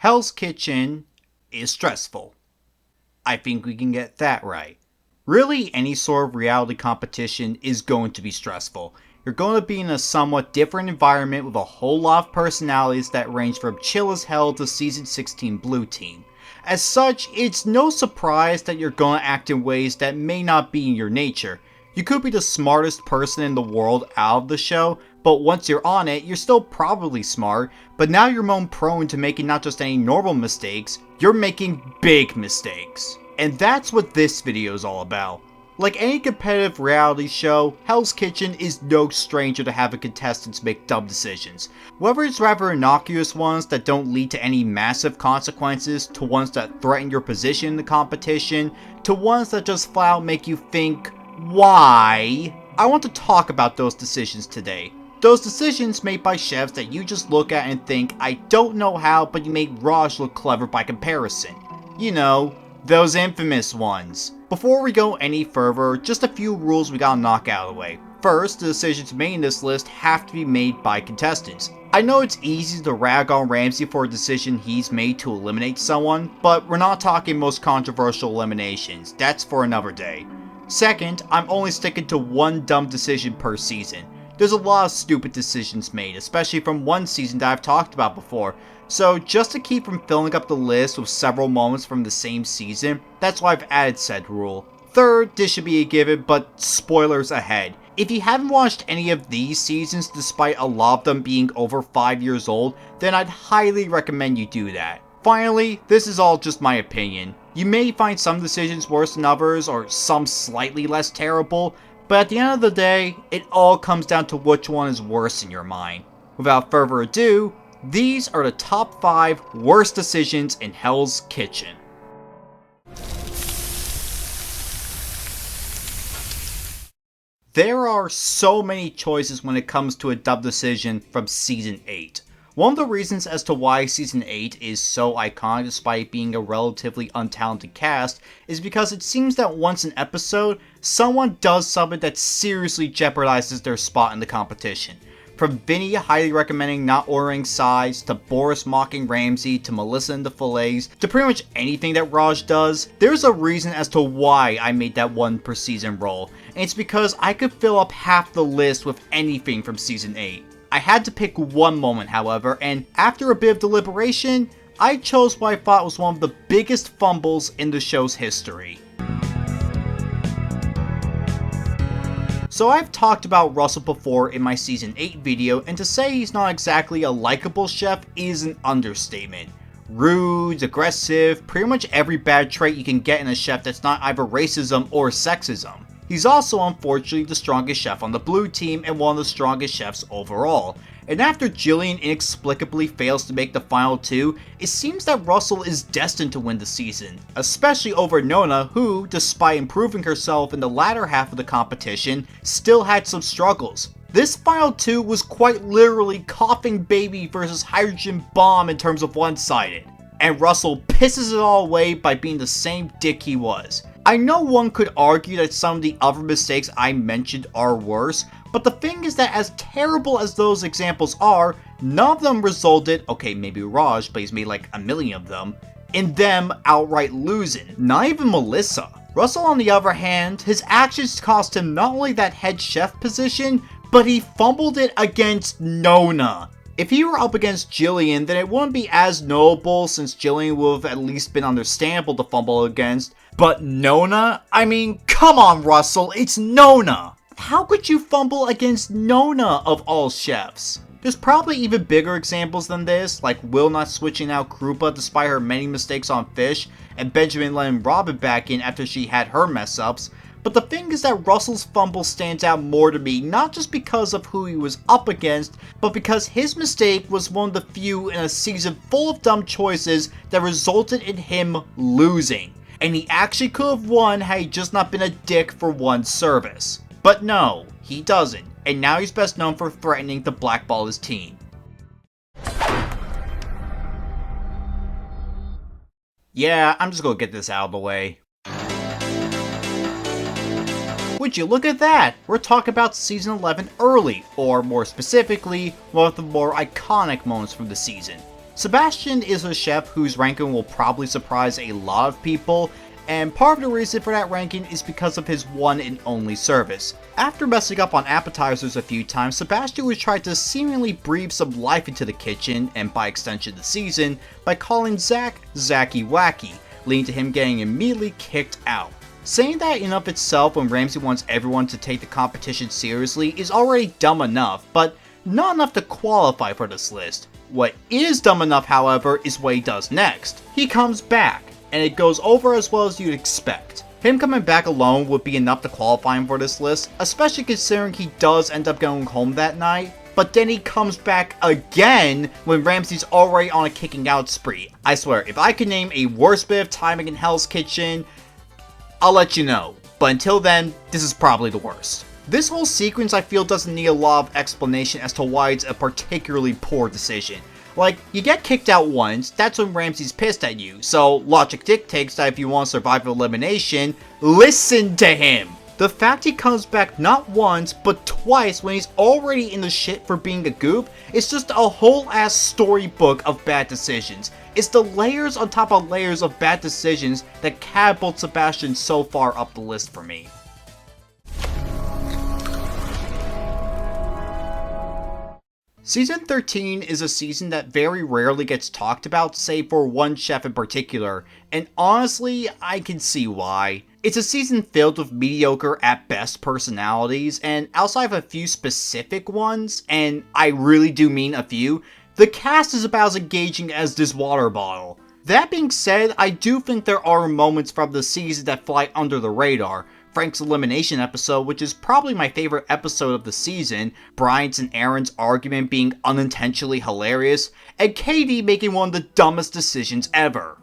Hell's Kitchen is stressful. I think we can get that right. Really, any sort of reality competition is going to be stressful. You're going to be in a somewhat different environment with a whole lot of personalities that range from chill as hell to season 16 blue team. As such, it's no surprise that you're going to act in ways that may not be in your nature. You could be the smartest person in the world out of the show, but once you're on it, you're still probably smart, but now you're more prone to making not just any normal mistakes, you're making big mistakes. And that's what this video is all about. Like any competitive reality show, Hell's Kitchen is no stranger to having contestants make dumb decisions. Whether it's rather innocuous ones that don't lead to any massive consequences, to ones that threaten your position in the competition, to ones that just flat out make you think, why? I want to talk about those decisions today. Those decisions made by chefs that you just look at and think, I don't know how, but you made Raj look clever by comparison. You know, those infamous ones. Before we go any further, just a few rules we gotta knock out of the way. First, the decisions made in this list have to be made by contestants. I know it's easy to rag on Ramsay for a decision he's made to eliminate someone, but we're not talking most controversial eliminations. That's for another day. Second, I'm only sticking to one dumb decision per season. There's a lot of stupid decisions made, especially from one season that I've talked about before. So just to keep from filling up the list with several moments from the same season, that's why I've added said rule. Third, this should be a given, but spoilers ahead. If you haven't watched any of these seasons despite a lot of them being over 5 years old, then I'd highly recommend you do that. Finally, this is all just my opinion. You may find some decisions worse than others, or some slightly less terrible, but at the end of the day, it all comes down to which one is worse in your mind. Without further ado, these are the top 5 worst decisions in Hell's Kitchen. There are so many choices when it comes to a dumb decision from Season 8. One of the reasons as to why Season 8 is so iconic despite being a relatively untalented cast is because it seems that once an episode, someone does something that seriously jeopardizes their spot in the competition. From Vinny highly recommending not ordering sides, to Boris mocking Ramsay, to Melissa and the fillets, to pretty much anything that Raj does, there's a reason as to why I made that one per season role, and it's because I could fill up half the list with anything from Season 8. I had to pick one moment, however, and after a bit of deliberation, I chose what I thought was one of the biggest fumbles in the show's history. So I've talked about Russell before in my Season 8 video, and to say he's not exactly a likable chef is an understatement. Rude, aggressive, pretty much every bad trait you can get in a chef that's not either racism or sexism. He's also unfortunately the strongest chef on the blue team and one of the strongest chefs overall. And after Jillian inexplicably fails to make the final 2, it seems that Russell is destined to win the season, especially over Nona, who, despite improving herself in the latter half of the competition, still had some struggles. This final 2 was quite literally coughing baby versus hydrogen bomb in terms of one-sided, and Russell pisses it all away by being the same dick he was. I know one could argue that some of the other mistakes I mentioned are worse, but the thing is that as terrible as those examples are, none of them resulted, okay maybe Raj, but he's made like a million of them, in them outright losing. Not even Melissa. Russell on the other hand, his actions cost him not only that head chef position, but he fumbled it against Nona. If he were up against Jillian, then it wouldn't be as notable since Jillian would have at least been understandable to fumble against. But Nona? I mean, come on Russell, it's Nona! How could you fumble against Nona of all chefs? There's probably even bigger examples than this, like Will not switching out Krupa despite her many mistakes on fish, and Benjamin letting Robin back in after she had her mess ups. But the thing is that Russell's fumble stands out more to me, not just because of who he was up against, but because his mistake was one of the few in a season full of dumb choices that resulted in him losing. And he actually could have won had he just not been a dick for one service. But no, he doesn't, and now he's best known for threatening to blackball his team. Yeah, I'm just gonna get this out of the way. Would you look at that? We're talking about Season 11 early, or more specifically, one of the more iconic moments from the season. Sebastian is a chef whose ranking will probably surprise a lot of people, and part of the reason for that ranking is because of his one and only service. After messing up on appetizers a few times, Sebastian would try to seemingly breathe some life into the kitchen, and by extension the season, by calling Zach Zacky Wacky, leading to him getting immediately kicked out. Saying that in of itself when Ramsay wants everyone to take the competition seriously is already dumb enough, but not enough to qualify for this list. What is dumb enough, however, is what he does next. He comes back, and it goes over as well as you'd expect. Him coming back alone would be enough to qualify him for this list, especially considering he does end up going home that night, but then he comes back again when Ramsay's already on a kicking out spree. I swear, if I could name a worse bit of timing in Hell's Kitchen, I'll let you know, but until then, this is probably the worst. This whole sequence I feel doesn't need a lot of explanation as to why it's a particularly poor decision. Like, you get kicked out once, that's when Ramsay's pissed at you, so logic dictates that if you want to survive elimination, listen to him! The fact he comes back not once, but twice when he's already in the shit for being a goof is just a whole ass storybook of bad decisions. It's the layers on top of layers of bad decisions that catapult Sebastian so far up the list for me. Season 13 is a season that very rarely gets talked about, save for one chef in particular, and honestly, I can see why. It's a season filled with mediocre at best personalities, and outside of a few specific ones, and I really do mean a few, the cast is about as engaging as this water bottle. That being said, I do think there are moments from the season that fly under the radar. Frank's elimination episode, which is probably my favorite episode of the season, Bryant's and Aaron's argument being unintentionally hilarious, and Katie making one of the dumbest decisions ever.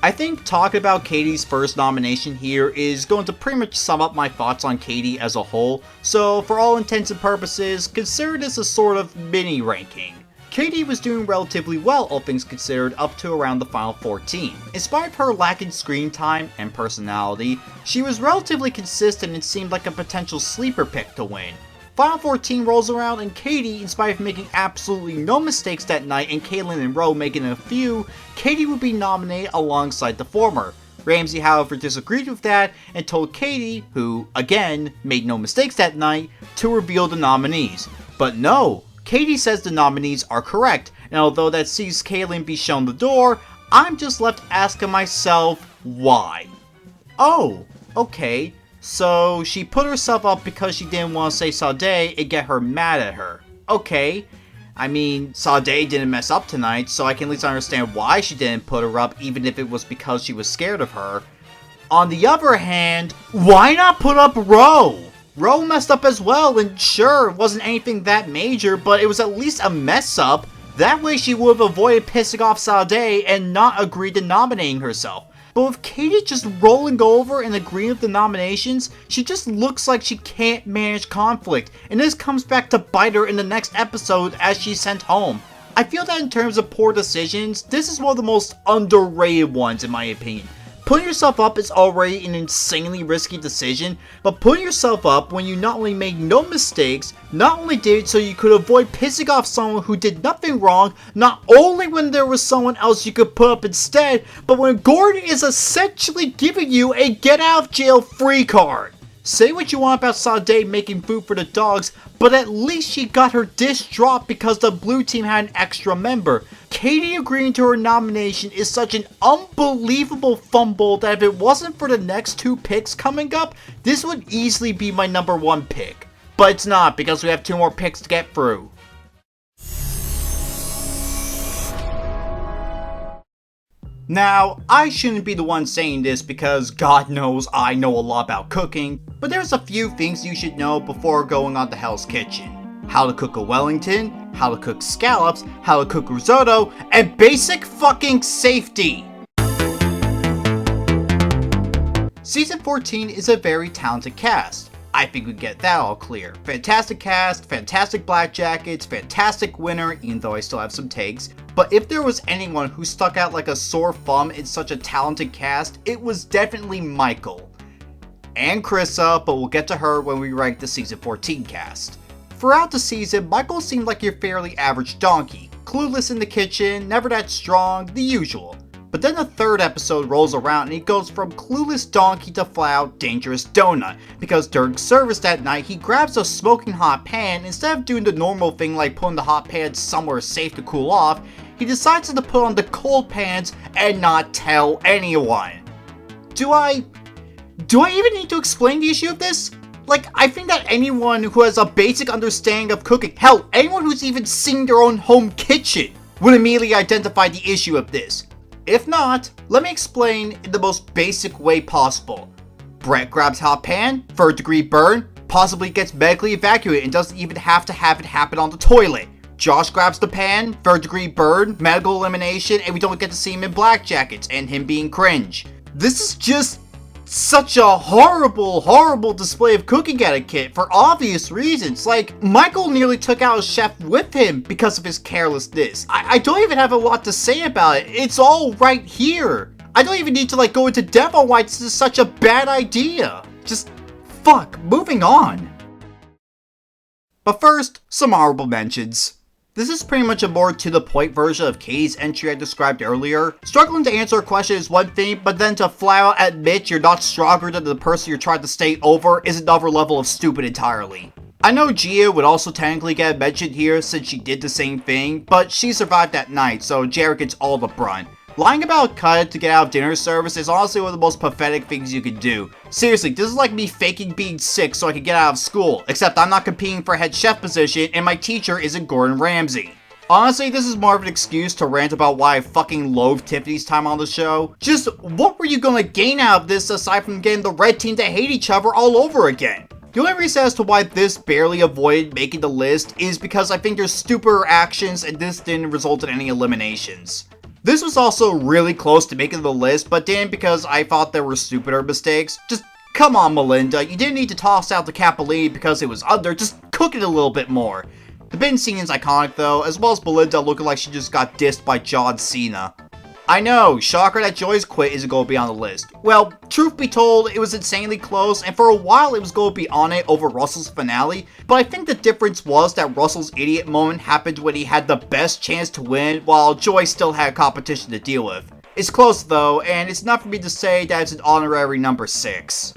I think talking about Katie's first nomination here is going to pretty much sum up my thoughts on Katie as a whole, so for all intents and purposes, consider this a sort of mini ranking. Katie was doing relatively well, all things considered, up to around the final 14. In spite of her lack in screen time and personality, she was relatively consistent and seemed like a potential sleeper pick to win. Final 14 rolls around and Katie, in spite of making absolutely no mistakes that night and Kaitlyn and Ro making a few, Katie would be nominated alongside the former. Ramsay, however, disagreed with that and told Katie, who, again, made no mistakes that night, to reveal the nominees. But no! Katie says the nominees are correct, and although that sees Kaitlyn be shown the door, I'm just left asking myself, why? Oh, okay, so she put herself up because she didn't want to say Sade and get her mad at her. Okay, I mean, Sade didn't mess up tonight, so I can at least understand why she didn't put her up, even if it was because she was scared of her. On the other hand, why not put up Ro? Ro messed up as well, and sure, it wasn't anything that major, but it was at least a mess up. That way she would have avoided pissing off Sade and not agreed to nominating herself. But with Katie just rolling over and agreeing with the nominations, she just looks like she can't manage conflict, and this comes back to bite her in the next episode as she's sent home. I feel that in terms of poor decisions, this is one of the most underrated ones in my opinion. Putting yourself up is already an insanely risky decision, but putting yourself up when you not only made no mistakes, not only did it so you could avoid pissing off someone who did nothing wrong, not only when there was someone else you could put up instead, but when Gordon is essentially giving you a get out of jail free card. Say what you want about Sade making food for the dogs, but at least she got her dish dropped because the blue team had an extra member. Katie agreeing to her nomination is such an unbelievable fumble that if it wasn't for the next two picks coming up, this would easily be my number one pick. But it's not, because we have two more picks to get through. Now, I shouldn't be the one saying this because God knows I know a lot about cooking, but there's a few things you should know before going on to Hell's Kitchen. How to cook a Wellington, how to cook scallops, how to cook risotto, and basic fucking safety! Season 14 is a very talented cast. I think we get that all clear. Fantastic cast, fantastic black jackets, fantastic winner, even though I still have some takes. But if there was anyone who stuck out like a sore thumb in such a talented cast, it was definitely Michael. And Krissa, but we'll get to her when we rank the Season 14 cast. throughout the season, Michael seemed like your fairly average donkey. Clueless in the kitchen, never that strong, the usual. But then the third episode rolls around and he goes from clueless donkey to flat out dangerous donut, because during service that night he grabs a smoking hot pan. Instead of doing the normal thing like putting the hot pan somewhere safe to cool off, he decides to put on the cold pans and not tell anyone. Do I even need to explain the issue of this? Like, I think that anyone who has a basic understanding of cooking, hell, anyone who's even seen their own home kitchen, would immediately identify the issue of this. If not, let me explain in the most basic way possible. Brett grabs hot pan, third degree burn, possibly gets medically evacuated and doesn't even have to have it happen on the toilet. Josh grabs the pan, third degree burn, medical elimination, and we don't get to see him in black jackets and him being cringe. This is just such a horrible display of cooking etiquette for obvious reasons. Like, Michael nearly took out a chef with him because of his carelessness. I don't even have a lot to say about it. It's all right here. I don't even need to go into depth on why this is such a bad idea. Just fuck, moving on. But first, some honorable mentions. This is pretty much a more to-the-point version of Katie's entry I described earlier. Struggling to answer a question is one thing, but then to flat out admit you're not stronger than the person you're trying to stay over is another level of stupid entirely. I know Gia would also technically get mentioned here since she did the same thing, but she survived that night, so Jared gets all the brunt. Lying about cut to get out of dinner service is honestly one of the most pathetic things you could do. Seriously, this is like me faking being sick so I can get out of school, except I'm not competing for a head chef position and my teacher isn't Gordon Ramsay. Honestly, this is more of an excuse to rant about why I fucking loathe Tiffany's time on the show. Just, what were you gonna gain out of this aside from getting the red team to hate each other all over again? The only reason as to why this barely avoided making the list is because I think there's stupider actions and this didn't result in any eliminations. This was also really close to making the list, but didn't because I thought there were stupider mistakes. Just, come on Melinda, you didn't need to toss out the Capellini because it was under, just cook it a little bit more. The bin scene is iconic though, as well as Belinda looking like she just got dissed by John Cena. I know, shocker that Joy's quit isn't going to be on the list. Well, truth be told, it was insanely close, and for a while it was going to be on it over Russell's finale, but I think the difference was that Russell's idiot moment happened when he had the best chance to win, while Joy still had competition to deal with. It's close though, and it's not for me to say that it's an honorary number 6.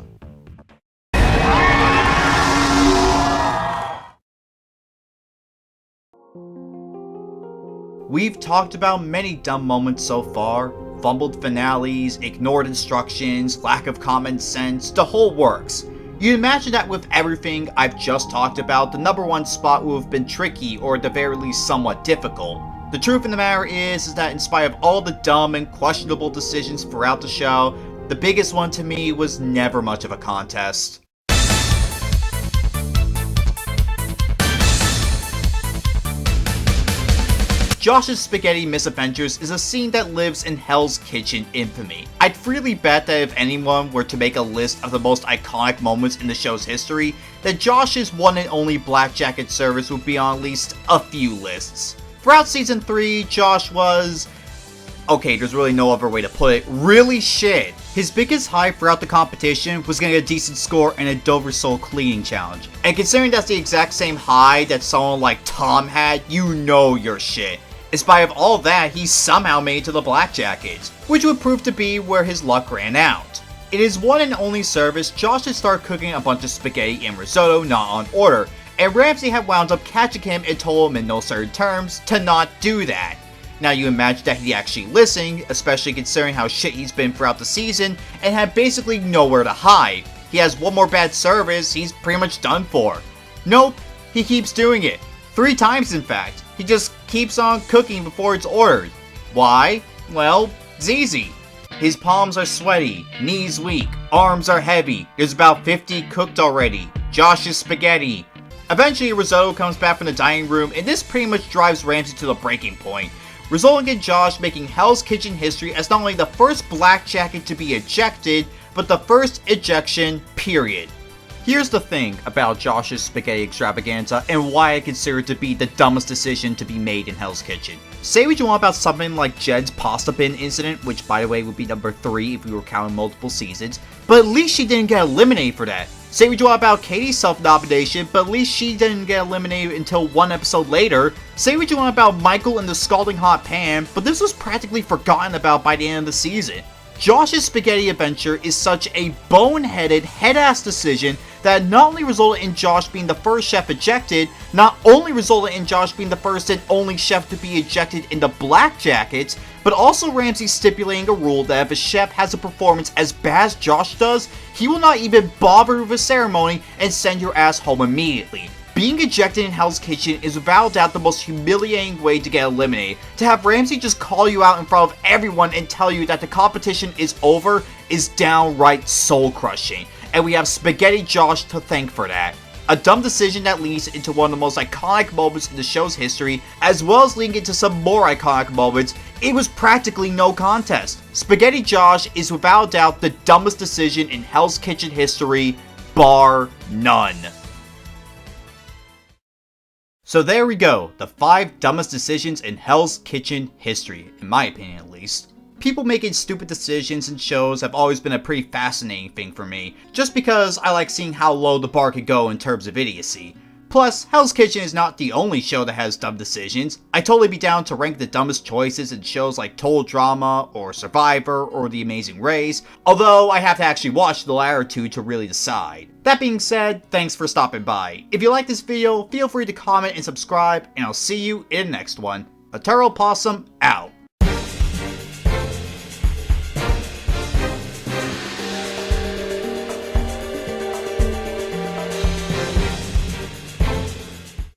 We've talked about many dumb moments so far. Fumbled finales, ignored instructions, lack of common sense, the whole works. You'd imagine that with everything I've just talked about, the number 1 spot would have been tricky or at the very least somewhat difficult. The truth of the matter is that in spite of all the dumb and questionable decisions throughout the show, the biggest one to me was never much of a contest. Josh's spaghetti misadventures is a scene that lives in Hell's Kitchen infamy. I'd freely bet that if anyone were to make a list of the most iconic moments in the show's history, that Josh's one and only black jacket service would be on at least a few lists. Throughout season 3, Josh was... okay, there's really no other way to put it, really shit. His biggest high throughout the competition was getting a decent score in a Dover Soul cleaning challenge. And considering that's the exact same high that someone like Tom had, you know you're shit. In spite of all that, he somehow made it to the Black Jackets, which would prove to be where his luck ran out. In his one and only service, Josh had started cooking a bunch of spaghetti and risotto not on order, and Ramsay had wound up catching him and told him in no certain terms to not do that. Now you imagine that he actually listened, especially considering how shit he's been throughout the season, and had basically nowhere to hide. He has one more bad service, he's pretty much done for. Nope, he keeps doing it. 3 times in fact. He just keeps on cooking before it's ordered. Why? Well, it's easy. His palms are sweaty, knees weak, arms are heavy, there's about 50 cooked already. Josh's spaghetti. Eventually, risotto comes back from the dining room, and this pretty much drives Ramsay to the breaking point, resulting in Josh making Hell's Kitchen history as not only the first black jacket to be ejected, but the first ejection, period. Here's the thing about Josh's spaghetti extravaganza and why I consider it to be the dumbest decision to be made in Hell's Kitchen. Say what you want about something like Jed's pasta bin incident, which by the way would be number 3 if we were counting multiple seasons, but at least she didn't get eliminated for that. Say what you want about Katie's self-nomination, but at least she didn't get eliminated until one episode later. Say what you want about Michael and the scalding hot pan, but this was practically forgotten about by the end of the season. Josh's spaghetti adventure is such a boneheaded, head-ass decision that not only resulted in Josh being the first chef ejected, not only resulted in Josh being the first and only chef to be ejected in the Black Jackets, but also Ramsay stipulating a rule that if a chef has a performance as bad as Josh does, he will not even bother with a ceremony and send your ass home immediately. Being ejected in Hell's Kitchen is without doubt the most humiliating way to get eliminated. To have Ramsay just call you out in front of everyone and tell you that the competition is over is downright soul-crushing, and we have Spaghetti Josh to thank for that. A dumb decision that leads into one of the most iconic moments in the show's history, as well as leading into some more iconic moments. It was practically no contest. Spaghetti Josh is without doubt the dumbest decision in Hell's Kitchen history, bar none. So there we go, the 5 dumbest decisions in Hell's Kitchen history, in my opinion at least. People making stupid decisions in shows have always been a pretty fascinating thing for me, just because I like seeing how low the bar could go in terms of idiocy. Plus, Hell's Kitchen is not the only show that has dumb decisions. I'd totally be down to rank the dumbest choices in shows like Total Drama, or Survivor, or The Amazing Race, although I have to actually watch the latter two to really decide. That being said, thanks for stopping by. If you like this video, feel free to comment and subscribe, and I'll see you in the next one. Eternal Possum, out.